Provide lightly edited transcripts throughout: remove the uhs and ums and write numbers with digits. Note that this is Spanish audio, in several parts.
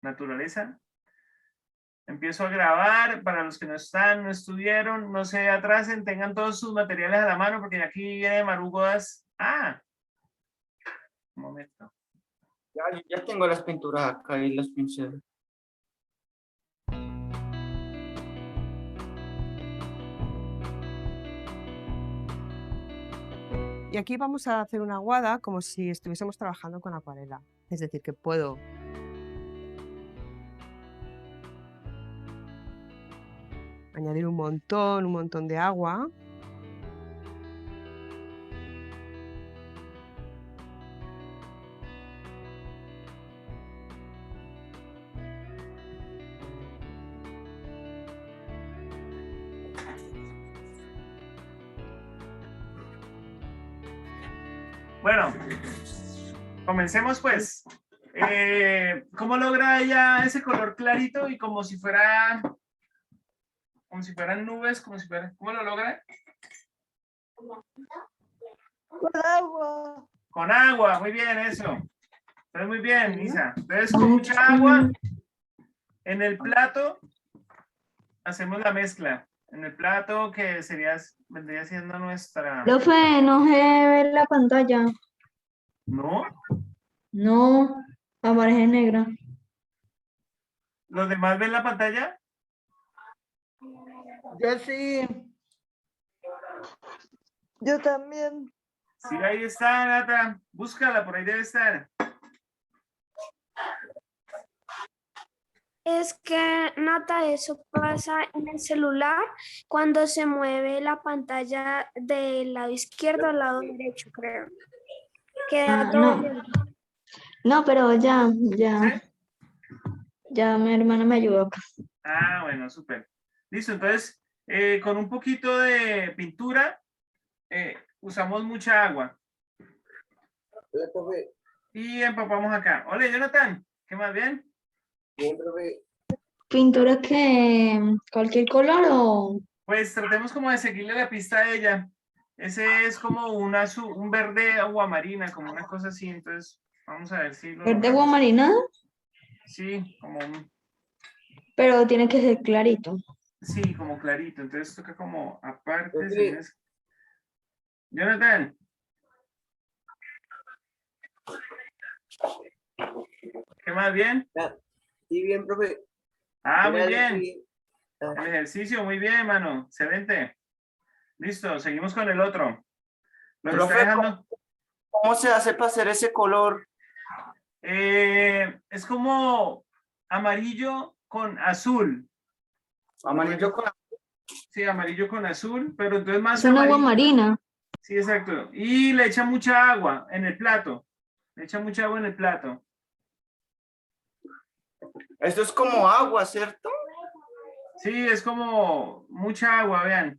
naturaleza. Empiezo a grabar. Para los que no están, no estuvieron, no se atrasen, tengan todos sus materiales a la mano, porque aquí viene Marugodas. Un momento. Ya tengo las pinturas acá y los pinceles. Y aquí vamos a hacer una aguada como si estuviésemos trabajando con acuarela. Es decir, que puedo añadir un montón de agua. Bueno, comencemos pues. ¿Cómo logra ella ese color clarito y como si fueran nubes, ¿cómo lo logra? Con agua. Con agua, muy bien, eso. Entonces, muy bien, Isa. Entonces, con mucha agua en el plato hacemos la mezcla. En el plato que vendría siendo nuestra... Profe, no se ve la pantalla. ¿No? No, aparece negra. ¿Los demás ven la pantalla? Yo sí. Yo también. Sí, ahí está, Nata. Búscala, por ahí debe estar. Es que, Nata, eso pasa en el celular cuando se mueve la pantalla del lado izquierdo al lado derecho, creo. Queda todo No. No, pero ya. ¿Sí? Ya mi hermana me ayudó acá. Bueno, súper. Listo, entonces, con un poquito de pintura, usamos mucha agua. Y empapamos acá. Hola, Jonathan. ¿Qué más bien? Bien, profe. ¿Pintura que cualquier color o...? Pues tratemos como de seguirle la pista a ella. Ese es como un verde aguamarina, como una cosa así. Entonces, vamos a ver si lo ¿Verde logramos. aguamarinado? Sí, como Pero tiene que ser clarito. sí, como clarito. Entonces toca como aparte. Sí. Jonathan. ¿Qué más bien? Sí, bien, profe. Muy bien. Sí. El ejercicio, muy bien, mano. Excelente. Listo, seguimos con el otro. Lo está Profe, dejando. ¿cómo se hace para hacer ese color? Es como amarillo con azul. Amarillo con... Sí, amarillo con azul, pero entonces más Es una amarillo. aguamarina. Sí, exacto. Y le echa mucha agua en el plato. Le echa mucha agua en el plato. Esto es como agua, ¿cierto? Sí, es como mucha agua, vean.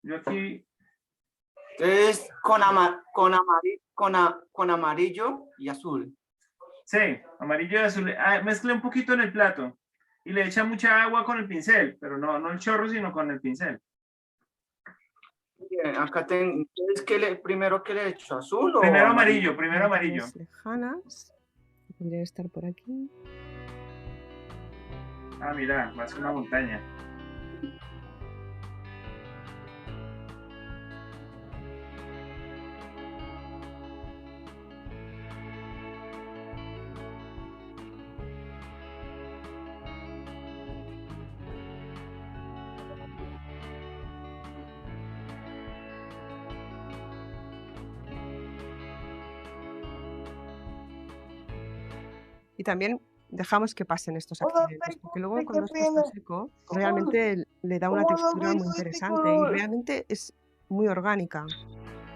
Yo aquí. Entonces, con amarillo y azul. Sí, amarillo y azul. Mezcla un poquito en el plato. Y le echa mucha agua con el pincel, pero no el chorro, sino con el pincel. Bien, acá tengo. Entonces, primero que le he hecho azul o Primero amarillo, primero amarillo. Lejanas. Podría estar por aquí. Mira, más una montaña. Y también dejamos que pasen estos accidentes, porque luego cuando esto está seco, realmente le da una textura muy interesante y realmente es muy orgánica.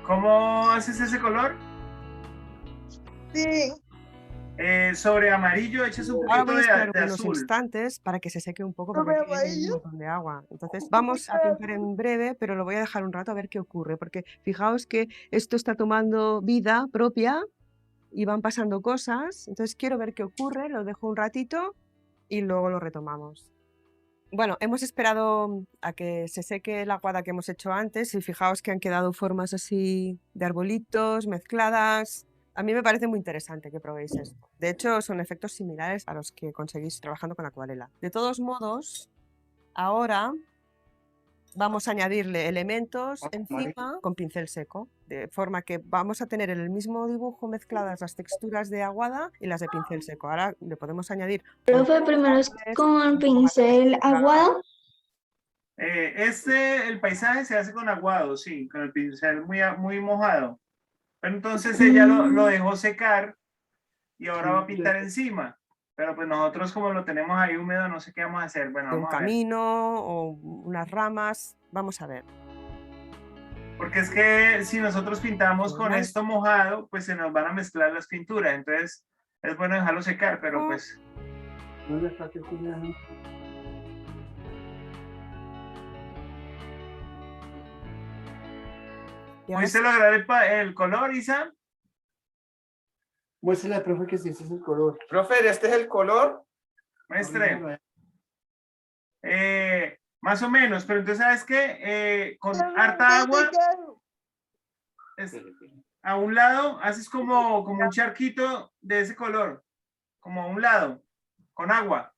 ¿Cómo haces ese color? Sí. Sobre amarillo echas un Ahora poquito voy a esperar de unos azul. instantes para que se seque un poco porque aquí hay un montón de agua. Entonces vamos a pintar en breve, pero lo voy a dejar un rato a ver qué ocurre, porque fijaos que esto está tomando vida propia y van pasando cosas. Entonces quiero ver qué ocurre, lo dejo un ratito y luego lo retomamos. Bueno, hemos esperado a que se seque la aguada que hemos hecho antes y fijaos que han quedado formas así de arbolitos mezcladas. A mí me parece muy interesante que probéis esto. De hecho, son efectos similares a los que conseguís trabajando con acuarela. De todos modos, ahora vamos a añadirle elementos encima con pincel seco, de forma que vamos a tener en el mismo dibujo mezcladas las texturas de aguada y las de pincel seco. Ahora le podemos añadir... Profe, primero es con pincel aguado. El paisaje se hace con aguado, sí, con el pincel muy mojado. Pero entonces ella lo dejó secar y ahora va a pintar encima. Pero pues nosotros como lo tenemos ahí húmedo, no sé qué vamos a hacer. Bueno, de un vamos a ver. camino o unas ramas. Vamos a ver. Porque es que si nosotros pintamos con Normal. esto mojado, pues se nos van a mezclar las pinturas. Entonces es bueno dejarlo secar, pero pues... ¿Dónde está que Julián? Y ahora ¿Pudiste lograr el color, Isa? Muéstrale al profe que si ese es el color. Profe, ¿este es el color? Maestre. Más o menos, pero entonces, ¿sabes qué? Con harta agua, a un lado haces como un charquito de ese color, como a un lado, con agua.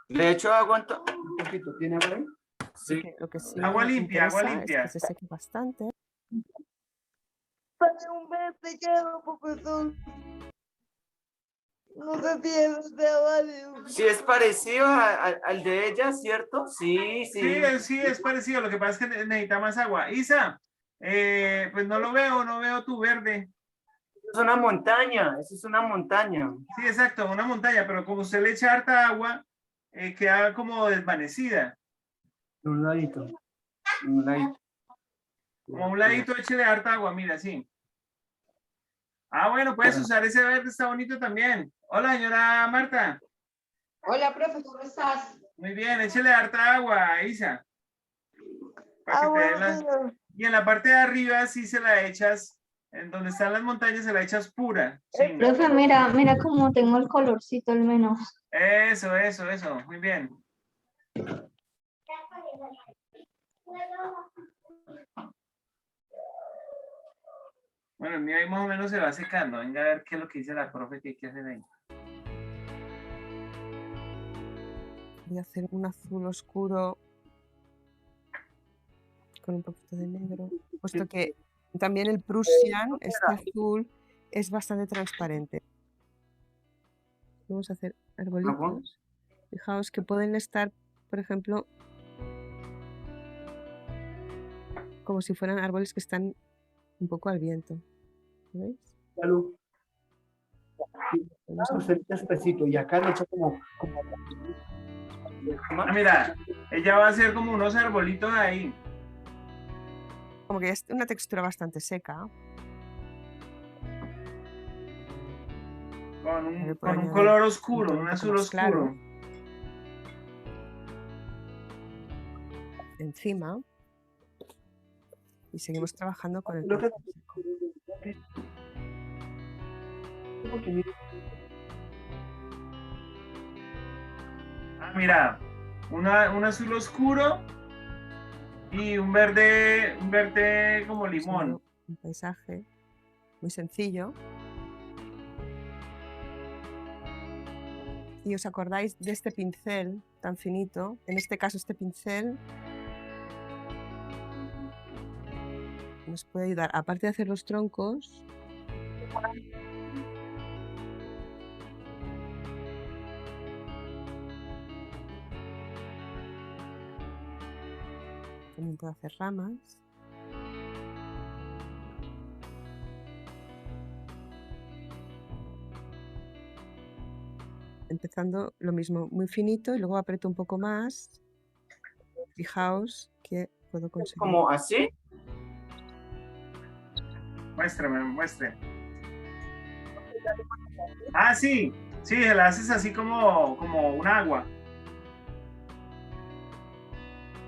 ¿Le echo agua? Un poquito, ¿tiene agua ahí? Sí. lo que sí Agua nos limpia, agua interesa limpia. es que se seque bastante. Para un verde queda un poco azul. No sé si es de agua. Sí, es parecido al de ella, ¿cierto? Sí, sí. Sí, es parecido, lo que pasa es que necesita más agua. Isa, pues no veo tu verde. Es una montaña, eso es una montaña. Sí, exacto, una montaña, pero como usted le echa harta agua, queda como desvanecida. Un ladito. Un ladito. Como a un ladito, échele harta agua, mira, sí. Ah, bueno, puedes usar ese verde, está bonito también. Hola, señora Marta. Hola, profe, ¿cómo estás? Muy bien, échele harta agua, Isa. Para que te dé la- Y en la parte de arriba sí se la echas, en donde están las montañas se la echas pura. Sí. Profe, mira cómo tengo el colorcito al menos. Eso, muy bien. Bueno, el mío ahí más o menos se va secando. Venga a ver qué es lo que dice la profe que hay que hacer ahí. Voy a hacer un azul oscuro con un poquito de negro, puesto que también el Prussian, este azul, es bastante transparente. Vamos a hacer arbolitos. Fijaos que pueden estar, por ejemplo, como si fueran árboles que están un poco al viento. ¿Veis? Salud. Vamos a- Usted le echa espesito y acá le echa como... Ah, mira, ella va a hacer como unos arbolitos ahí. Como que es una textura bastante seca. Con Le un, puedo con un añadir color un oscuro, tono un un poco azul más claro. oscuro. Encima. Y seguimos trabajando con el Lo que- pincel seco. Porque mira, Ah, mira, un azul oscuro y un verde como Hemos limón. hecho un paisaje muy sencillo. Y os acordáis de este pincel tan finito, en este caso este pincel nos puede ayudar, aparte de hacer los troncos, también puedo hacer ramas. Empezando lo mismo, muy finito y luego aprieto un poco más. Fijaos que puedo conseguir. ¿Como así? Muestre. Ah, sí, se la haces así como un agua.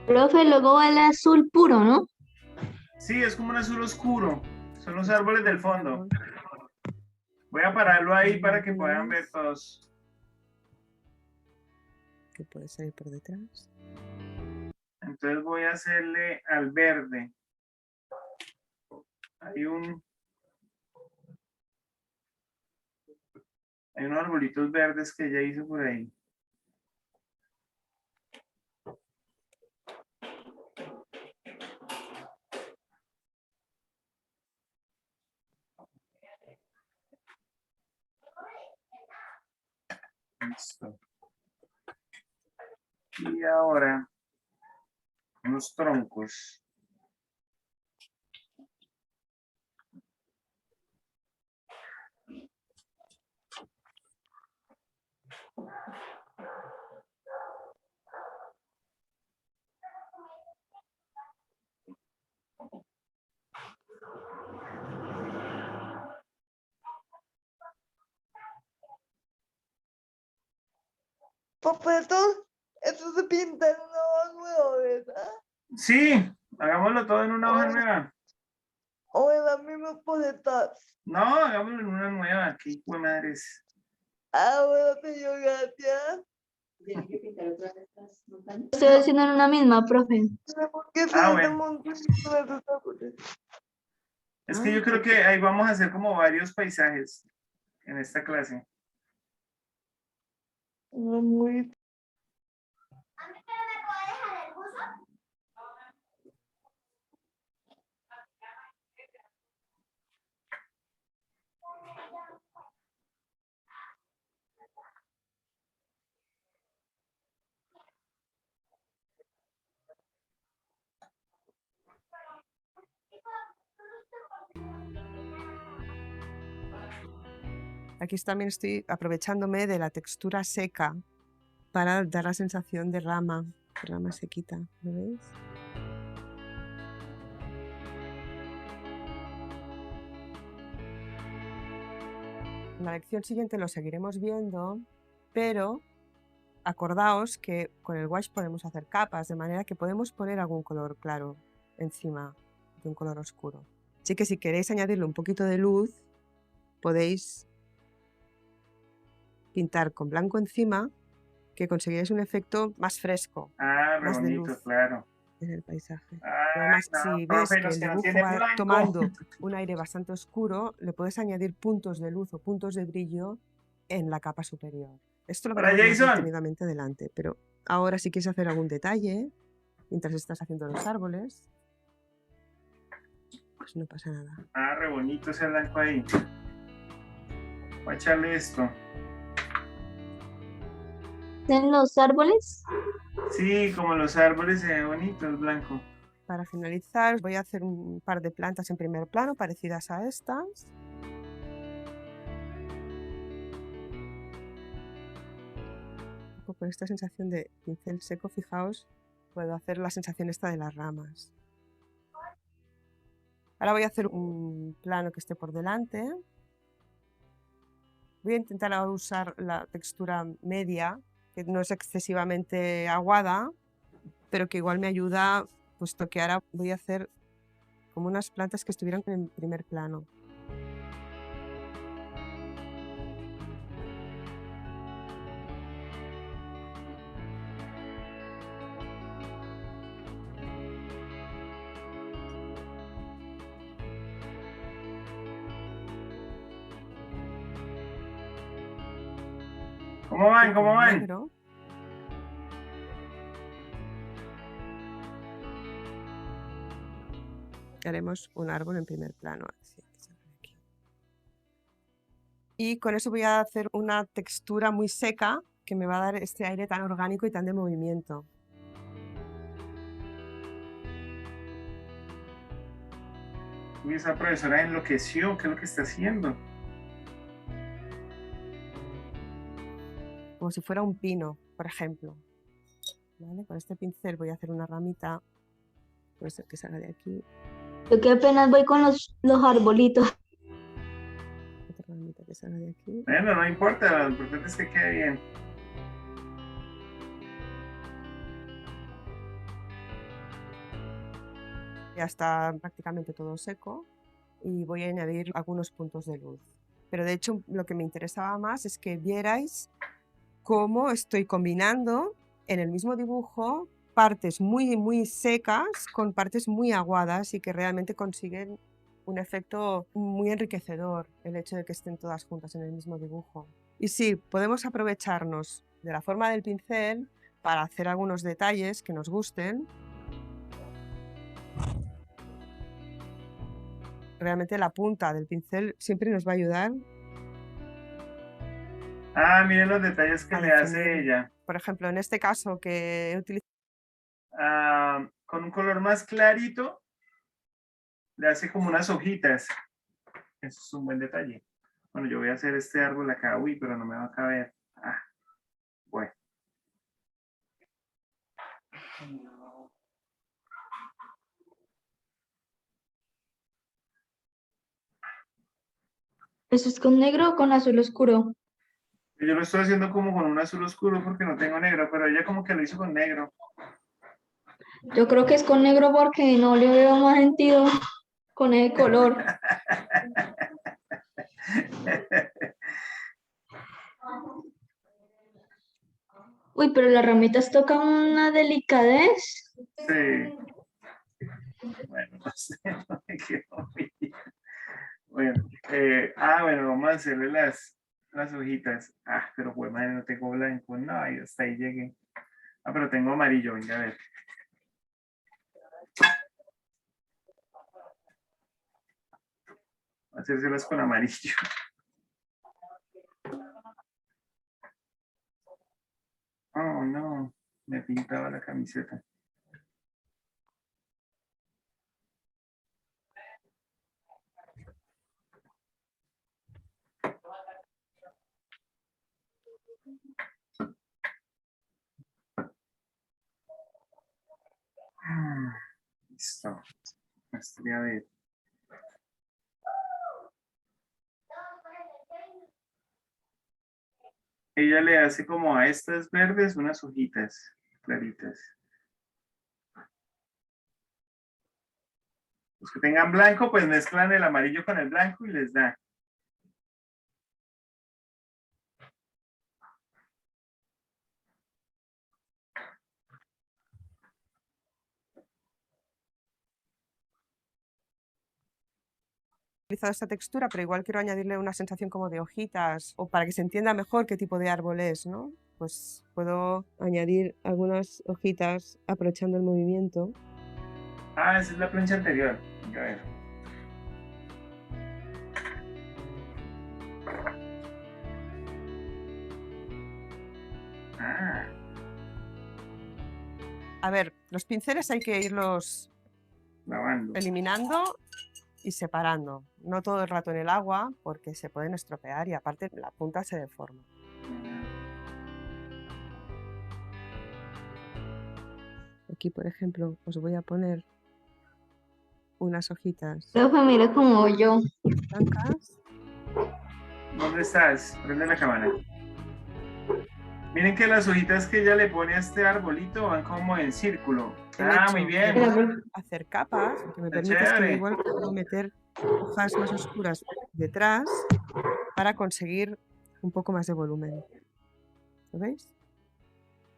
Profe, luego va el azul puro, ¿no? Sí, es como un azul oscuro. Son los árboles del fondo. Voy a pararlo ahí para que puedan ver todos. Que puede salir por detrás. Entonces voy a hacerle al verde. Hay un... Hay unos arbolitos verdes que ella hizo por ahí. Listo. Y ahora, unos troncos. Profesor, eso se pinta en una hoja nueva, ¿verdad? Sí, hagámoslo todo en una hoja nueva. O en la misma poletas. No, hagámoslo en una nueva. Qué hijo de madres. Ah, bueno, señor, gracias. Estoy haciendo en una misma, profe. ¿Por qué se Ah, hace bueno. un montón de esos árboles? Es que yo creo que ahí vamos a hacer como varios paisajes en esta clase. Muy Aquí también estoy aprovechándome de la textura seca para dar la sensación de rama sequita, ¿lo veis? En la lección siguiente lo seguiremos viendo, pero acordaos que con el wash podemos hacer capas, de manera que podemos poner algún color claro encima de un color oscuro. Así que si queréis añadirle un poquito de luz, podéis pintar con blanco encima, que conseguiréis un efecto más fresco, Ah, re más de bonito, luz claro. en el paisaje. Y Ay, además, no, si ves profe, que los el que no dibujo tienen va blanco. tomando un aire bastante oscuro, le puedes añadir puntos de luz o puntos de brillo en la capa superior. Esto lo Hola, veremos más Jason. detenidamente adelante, pero ahora si quieres hacer algún detalle, mientras estás haciendo los árboles, pues no pasa nada. Ah, re bonito ese blanco ahí. Voy a echarle esto. ¿En los árboles? Sí, como los árboles se ve bonito el blanco. Para finalizar, voy a hacer un par de plantas en primer plano parecidas a estas. Con esta sensación de pincel seco, fijaos, puedo hacer la sensación esta de las ramas. Ahora voy a hacer un plano que esté por delante. Voy a intentar ahora usar la textura media, que no es excesivamente aguada, pero que igual me ayuda, puesto que ahora voy a hacer como unas plantas que estuvieran en primer plano. ¿Cómo van? ¿Cómo Con van? negro. Haremos un árbol en primer plano. Así, aquí. Y con eso voy a hacer una textura muy seca que me va a dar este aire tan orgánico y tan de movimiento. Uy, esa profesora enloqueció. ¿Qué es lo que está haciendo? Como si fuera un pino, por ejemplo. ¿Vale? Con este pincel voy a hacer una ramita, puede ser que salga de aquí, Yo que apenas voy con los arbolitos. otra ramita que salga de aquí. Bueno, no importa, lo importante es que quede bien. Ya está prácticamente todo seco y voy a añadir algunos puntos de luz. Pero de hecho lo que me interesaba más es que vierais cómo estoy combinando en el mismo dibujo partes muy secas con partes muy aguadas y que realmente consiguen un efecto muy enriquecedor el hecho de que estén todas juntas en el mismo dibujo. Y sí, podemos aprovecharnos de la forma del pincel para hacer algunos detalles que nos gusten. Realmente la punta del pincel siempre nos va a ayudar. Ah, miren los detalles que A le hace definir. ella. Por ejemplo, en este caso que he utilizado, Con un color más clarito, le hace como unas hojitas. Eso es un buen detalle. Bueno, yo voy a hacer este árbol acá. Uy, pero no me va a caber. Ah, bueno. ¿Eso es con negro o con azul oscuro? Yo lo estoy haciendo como con un azul oscuro porque no tengo negro, pero ella como que lo hizo con negro. Yo creo que es con negro porque no le veo más sentido con el color. Uy, pero las ramitas tocan una delicadez. Sí. Bueno, no sé, no me quedó bien. Bueno, bueno, vamos a hacerle las hojitas. Ah, pero pues madre, no tengo blanco. No, ahí hasta ahí llegué. Ah, pero tengo amarillo, venga a ver. Voy a hacérselas con amarillo. Oh, no, me pintaba la camiseta. Listo. Estaría bien. Ella le hace como a estas verdes unas hojitas claritas. Los que tengan blanco, pues mezclan el amarillo con el blanco y les da. utilizado esta textura, pero igual quiero añadirle una sensación como de hojitas o para que se entienda mejor qué tipo de árbol es, ¿no? Pues puedo añadir algunas hojitas aprovechando el movimiento. Ah, esa es la plancha anterior. A ver. Ah, A ver, los pinceles hay que irlos lavando. eliminando y separando. No todo el rato en el agua porque se pueden estropear y aparte la punta se deforma. Aquí, por ejemplo, os voy a poner unas hojitas Profe, mira como yo. blancas. ¿Dónde estás? Prende la cámara. Miren que las hojitas que ella le pone a este arbolito van como en círculo. El Ah, hecho muy de bien. poder hacer capas, lo que me Está permite es que chévere. igual puedo meter hojas más oscuras detrás para conseguir un poco más de volumen. ¿Lo veis?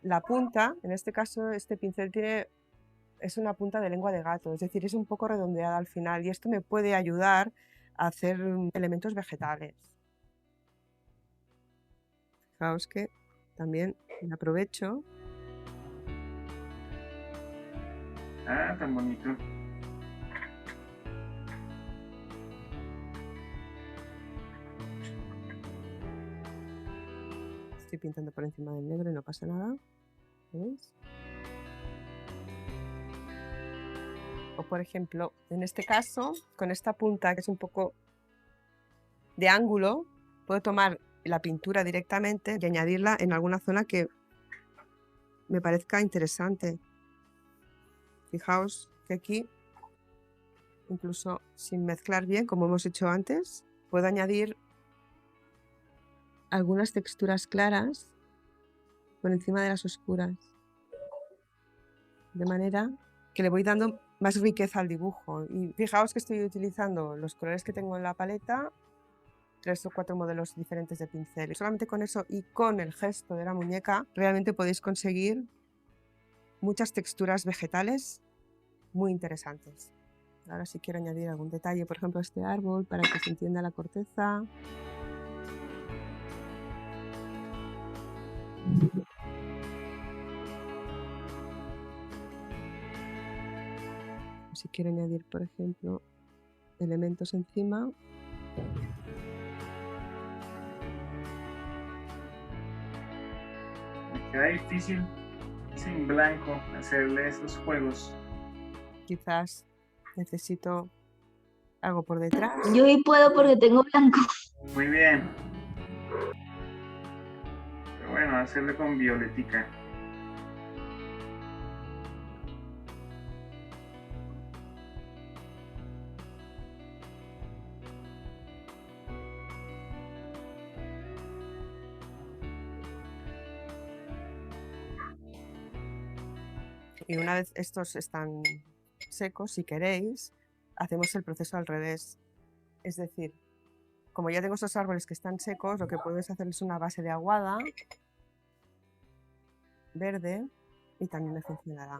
La punta, en este caso, este pincel es una punta de lengua de gato, es decir, es un poco redondeada al final y esto me puede ayudar a hacer elementos vegetales. Fijaos que también me aprovecho. Ah, tan bonito. Estoy pintando por encima del negro y no pasa nada. ¿Veis? O por ejemplo, en este caso, con esta punta que es un poco de ángulo, puedo tomar la pintura directamente y añadirla en alguna zona que me parezca interesante. Fijaos que aquí, incluso sin mezclar bien, como hemos hecho antes, puedo añadir algunas texturas claras por encima de las oscuras. De manera que le voy dando más riqueza al dibujo. Y fijaos que estoy utilizando los colores que tengo en la paleta, 3 o 4 modelos diferentes de pincel. Solamente con eso y con el gesto de la muñeca realmente podéis conseguir muchas texturas vegetales muy interesantes. Ahora sí quiero añadir algún detalle, por ejemplo este árbol, para que se entienda la corteza. Si quiero añadir, por ejemplo, elementos encima. Me queda difícil sin blanco hacerle estos juegos. Quizás necesito algo por detrás. Yo sí puedo porque tengo blanco. Muy bien. Pero bueno, hacerle con violetica. Y una vez estos están secos, si queréis, hacemos el proceso al revés. Es decir, como ya tengo esos árboles que están secos, lo que puedo es hacerles una base de aguada verde y también me funcionará.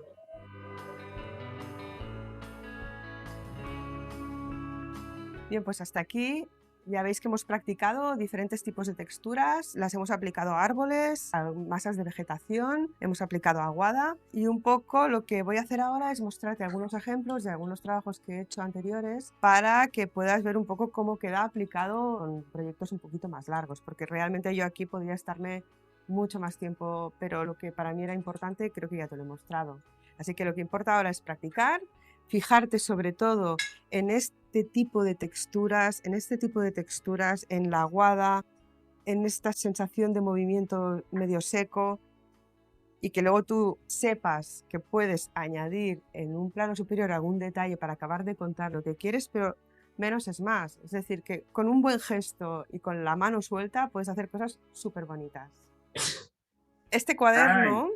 Bien, pues hasta aquí ya veis que hemos practicado diferentes tipos de texturas, las hemos aplicado a árboles, a masas de vegetación, hemos aplicado aguada y un poco lo que voy a hacer ahora es mostrarte algunos ejemplos de algunos trabajos que he hecho anteriores para que puedas ver un poco cómo queda aplicado en proyectos un poquito más largos, porque realmente yo aquí podría estarme mucho más tiempo, pero lo que para mí era importante creo que ya te lo he mostrado. Así que lo que importa ahora es practicar, fijarte sobre todo en este tipo de texturas, en la aguada, en esta sensación de movimiento medio seco y que luego tú sepas que puedes añadir en un plano superior algún detalle para acabar de contar lo que quieres, pero menos es más. Es decir, que con un buen gesto y con la mano suelta puedes hacer cosas súper bonitas. Este cuaderno,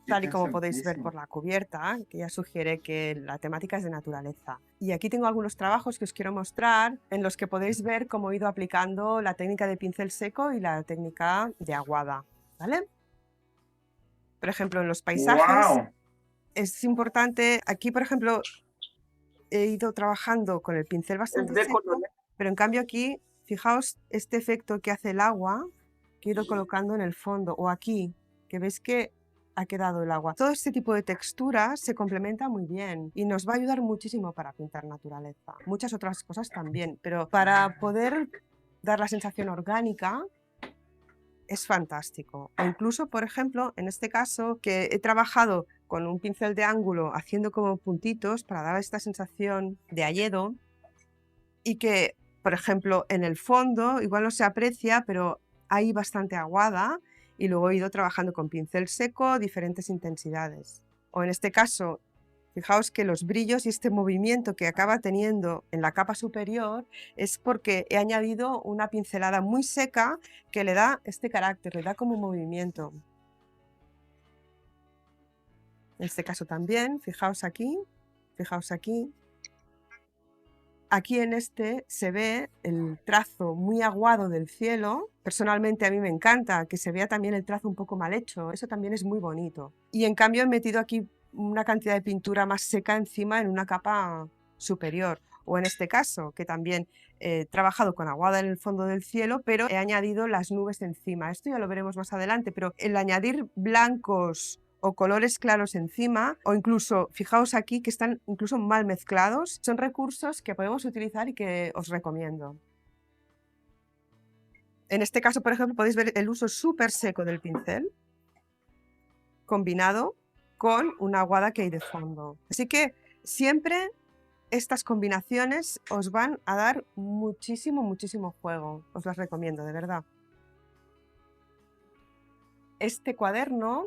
tal y como podéis ver por la cubierta, que ya sugiere que la temática es de naturaleza. Y aquí tengo algunos trabajos que os quiero mostrar en los que podéis ver cómo he ido aplicando la técnica de pincel seco y la técnica de aguada, ¿vale? Por ejemplo, en los paisajes es importante, aquí por ejemplo he ido trabajando con el pincel bastante seco, pero en cambio aquí, fijaos este efecto que hace el agua que he ido colocando en el fondo, o aquí, que veis que ha quedado el agua. Todo este tipo de texturas se complementa muy bien y nos va a ayudar muchísimo para pintar naturaleza. Muchas otras cosas también, pero para poder dar la sensación orgánica es fantástico. O incluso, por ejemplo, en este caso, que he trabajado con un pincel de ángulo haciendo como puntitos para dar esta sensación de hayedo y que, por ejemplo, en el fondo igual no se aprecia, pero hay bastante aguada y luego he ido trabajando con pincel seco diferentes intensidades. O en este caso, fijaos que los brillos y este movimiento que acaba teniendo en la capa superior es porque he añadido una pincelada muy seca que le da este carácter, le da como movimiento. En este caso también, fijaos aquí, fijaos aquí. Aquí en este se ve el trazo muy aguado del cielo. Personalmente a mí me encanta que se vea también el trazo un poco mal hecho. Eso también es muy bonito. Y en cambio he metido aquí una cantidad de pintura más seca encima en una capa superior. O en este caso, que también he trabajado con aguada en el fondo del cielo, pero he añadido las nubes encima. Esto ya lo veremos más adelante, pero el añadir blancos o colores claros encima, o incluso, fijaos aquí que están incluso mal mezclados, son recursos que podemos utilizar y que os recomiendo. En este caso, por ejemplo, podéis ver el uso súper seco del pincel combinado con una aguada que hay de fondo. Así que siempre estas combinaciones os van a dar muchísimo, muchísimo juego. Os las recomiendo, de verdad. Este cuaderno,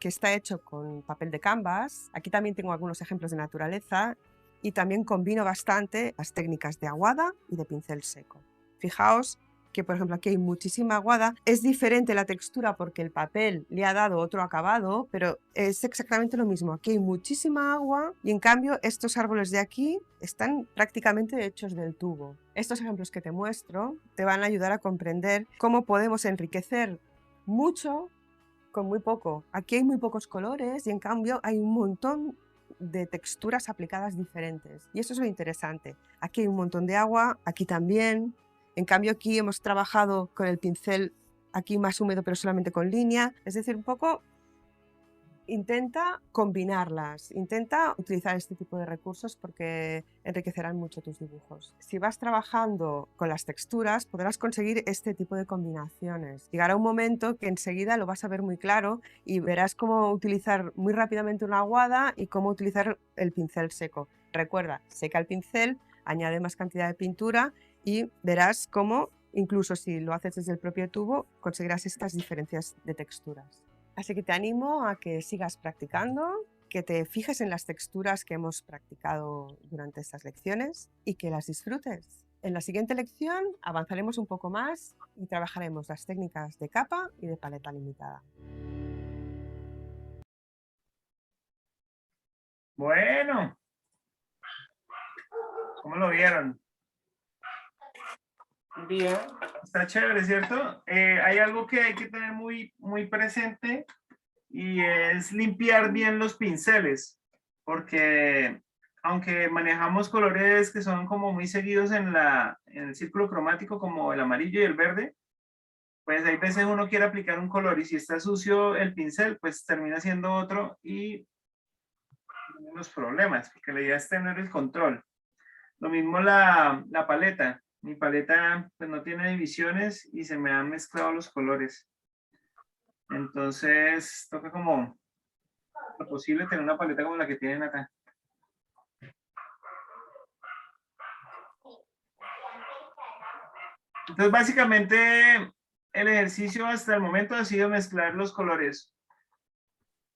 que está hecho con papel de canvas. Aquí también tengo algunos ejemplos de naturaleza y también combino bastante las técnicas de aguada y de pincel seco. Fijaos que, por ejemplo, aquí hay muchísima aguada. Es diferente la textura porque el papel le ha dado otro acabado, pero es exactamente lo mismo. Aquí hay muchísima agua y, en cambio, estos árboles de aquí están prácticamente hechos del tubo. Estos ejemplos que te muestro te van a ayudar a comprender cómo podemos enriquecer mucho con muy poco. Aquí hay muy pocos colores y en cambio hay un montón de texturas aplicadas diferentes. Y eso es lo interesante. Aquí hay un montón de agua, aquí también. En cambio aquí hemos trabajado con el pincel aquí más húmedo pero solamente con línea. Es decir, un poco intenta combinarlas, intenta utilizar este tipo de recursos porque enriquecerán mucho tus dibujos. Si vas trabajando con las texturas, podrás conseguir este tipo de combinaciones. Llegará un momento que enseguida lo vas a ver muy claro y verás cómo utilizar muy rápidamente una aguada y cómo utilizar el pincel seco. Recuerda, seca el pincel, añade más cantidad de pintura y verás cómo, incluso si lo haces desde el propio tubo, conseguirás estas diferencias de texturas. Así que te animo a que sigas practicando, que te fijes en las texturas que hemos practicado durante estas lecciones y que las disfrutes. En la siguiente lección avanzaremos un poco más y trabajaremos las técnicas de capa y de paleta limitada. Bueno, ¿cómo lo vieron? Bien. Está chévere, ¿cierto? Hay algo que hay que tener muy presente y es limpiar bien los pinceles, porque aunque manejamos colores que son como muy seguidos en el círculo cromático, como el amarillo y el verde, pues hay veces uno quiere aplicar un color y si está sucio el pincel, pues termina siendo otro y unos problemas, porque la idea es tener el control. Lo mismo la paleta. Mi paleta pues no tiene divisiones y se me han mezclado los colores. Entonces toca como lo posible tener una paleta como la que tienen acá. Entonces básicamente el ejercicio hasta el momento ha sido mezclar los colores,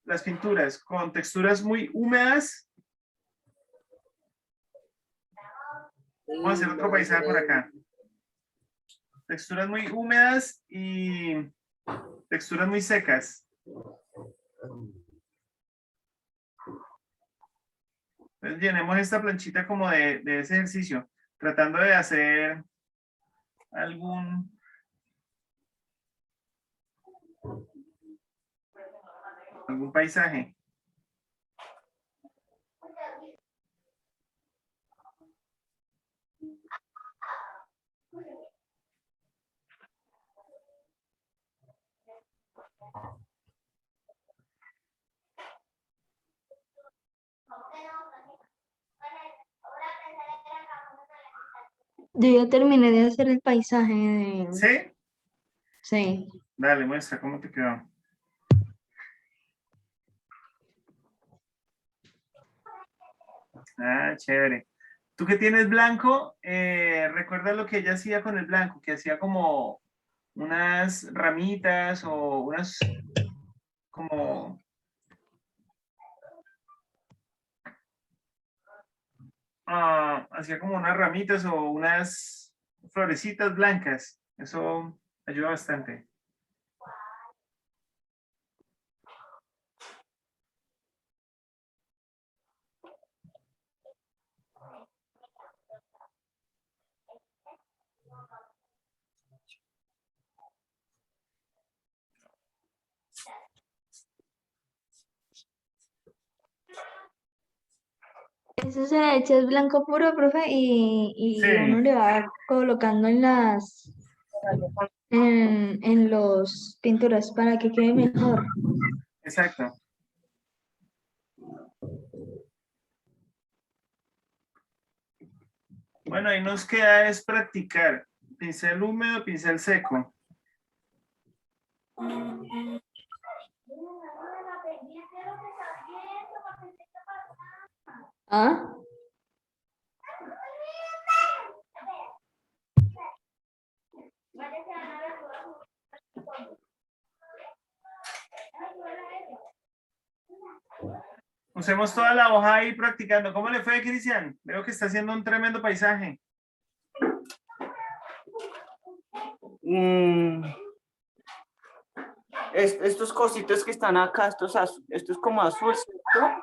las pinturas con texturas muy húmedas. Vamos a hacer otro paisaje por acá. Texturas muy húmedas y texturas muy secas. Entonces llenemos esta planchita como de ese ejercicio, tratando de hacer algún paisaje. Yo ya terminé de hacer el paisaje de... ¿Sí? Sí. Dale, muestra cómo te quedó. Ah, chévere. Tú que tienes blanco, recuerda lo que ella hacía con el blanco, que hacía como unas ramitas o unas como... hacía como unas ramitas o unas florecitas blancas. Eso ayuda bastante. Eso se le echa es blanco puro, profe, y Sí. uno le va colocando en los pinturas para que quede mejor. Exacto. Bueno, ahí nos queda es practicar. Pincel húmedo, pincel seco. ¿Ah? Usemos toda la hoja ahí practicando. ¿Cómo le fue, Cristian? Veo que está haciendo un tremendo paisaje. Estos cositos que están acá, esto es como azul, ¿cierto?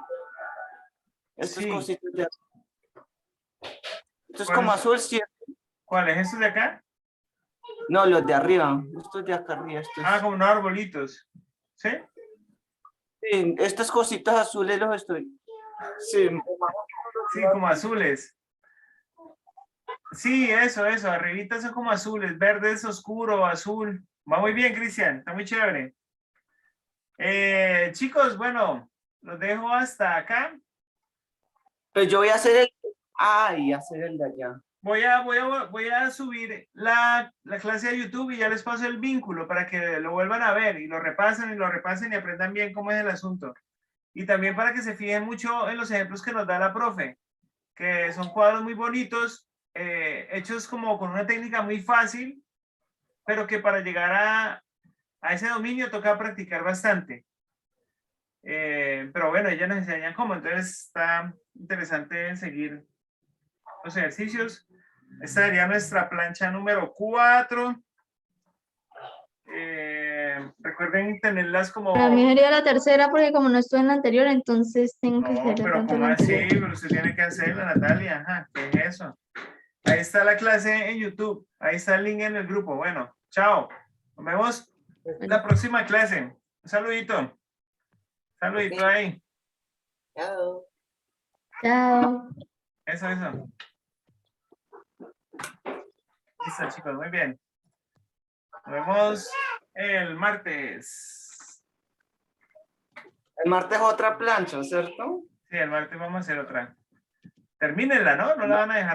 Estos Sí. cositos de acá. Esto es ¿Cuál como es? azul, ¿cierto? ¿Cuál es? ¿Estos de acá? No, los de arriba. Estos de acá arriba. Ah, como unos arbolitos. ¿Sí? Sí, estas cositas azules los estoy. Sí. Sí, como azules. Sí, eso. Arribita son como azules. Verde es oscuro, azul. Va muy bien, Cristian. Está muy chévere. Chicos, bueno, los dejo hasta acá. Pues yo voy a hacer el... Ay, hacer el de allá. Voy a subir la clase de YouTube y ya les paso el vínculo para que lo vuelvan a ver y lo repasen y aprendan bien cómo es el asunto. Y también para que se fijen mucho en los ejemplos que nos da la profe, que son cuadros muy bonitos, hechos como con una técnica muy fácil, pero que para llegar a ese dominio toca practicar bastante. Pero bueno, ella nos enseña cómo, entonces está interesante seguir los ejercicios. Esta sería nuestra plancha número 4. Recuerden tenerlas como... Para mí sería la tercera porque como no estuve en la anterior, entonces tengo que No, hacer pero tanto ¿cómo la así? anterior. Pero usted tiene que hacerlo, Natalia. Ajá, ¿qué es eso? Ahí está la clase en YouTube. Ahí está el link en el grupo. Bueno, chao. Nos vemos en la próxima clase. Un saludito. Un saludito ahí. Chao. Chao. Eso. Listo, chicos. Muy bien. Nos vemos el martes. El martes otra plancha, ¿cierto? Sí, el martes vamos a hacer otra. Termínenla, ¿no? No la van a dejar.